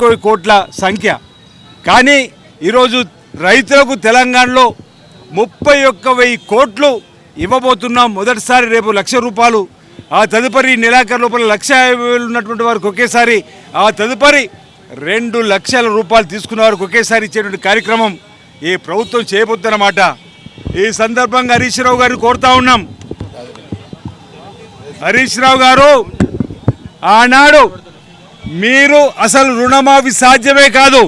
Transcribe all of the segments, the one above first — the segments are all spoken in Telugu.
1 కోట్ల సంఖ్య. కానీ ఈరోజు రైతులకు తెలంగాణలో 31,000 కోట్లు ఇవ్వబోతున్నాం. మొదటిసారి రేపు 1,00,000 రూపాయలు, ఆ తదుపరి నెలాఖరు లోపల 1,50,000 ఉన్నటువంటి వారికి ఒకేసారి, ఆ తదుపరి 2 లక్షల రూపాయలు తీసుకున్న వారికి ఒకేసారి ఇచ్చేటువంటి కార్యక్రమం ఈ ప్రభుత్వం చేయబోతున్నమాట. ఈ సందర్భంగా హరీష్ రావు గారిని కోరుతా ఉన్నాం. హరీష్ రావు గారు, ఆనాడు మీరు అసలు రుణమాఫీ సాధ్యమే కాదు,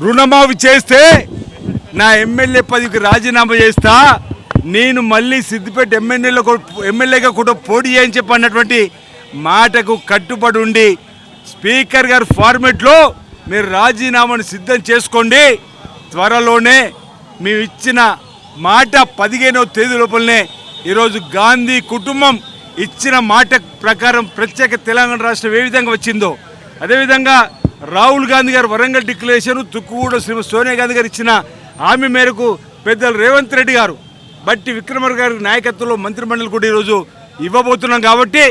రుణమాఫీ చేస్తే నా ఎమ్మెల్యే పదవికి రాజీనామా చేస్తా, నేను మళ్ళీ సిద్దిపేట ఎమ్మెల్యేగా కూడా పోటీ చేయని చెప్పి అన్నటువంటి మాటకు కట్టుబడి ఉండి స్పీకర్ గారి ఫార్మెట్లో మీరు రాజీనామాను సిద్ధం చేసుకోండి. త్వరలోనే మేము ఇచ్చిన మాట 15వ తేదీ లోపలనే ఈరోజు గాంధీ కుటుంబం ఇచ్చిన మాట ప్రకారం ప్రత్యేక తెలంగాణ రాష్ట్రం ఏ విధంగా వచ్చిందో అదేవిధంగా రాహుల్ గాంధీ గారు వరంగల్ డిక్లరేషన్, తుక్కుగూడ శ్రీమతి సోనియా గాంధీ గారు ఇచ్చిన హామీ మేరకు పెద్దలు రేవంత్ రెడ్డి గారు, బట్టి విక్రమార్క గారి నాయకత్వంలో మంత్రిమండలి కూడా ఈరోజు ఇవ్వబోతున్నాం. కాబట్టి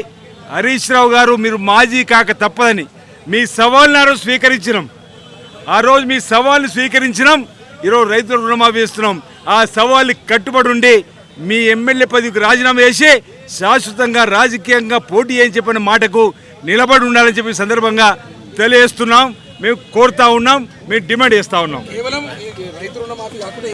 హరీష్ రావు గారు, మీరు మాజీ కాక తప్పదని మీ సవాల్ని ఆ రోజు స్వీకరించినాం. ఆ రోజు మీ సవాల్ని స్వీకరించినాం. ఈరోజు రైతుల రుణమాఫీ చేస్తున్నాం. ఆ సవాల్ని కట్టుబడి ఉండి మీ ఎమ్మెల్యే పదవికి రాజీనామా చేసి శాశ్వతంగా రాజకీయంగా పోటీ అని చెప్పిన మాటకు నిలబడి ఉండాలని చెప్పి సందర్భంగా తెలియజేస్తున్నాం. మేము కోరుతా ఉన్నాం, మేము డిమాండ్ చేస్తూ ఉన్నాం.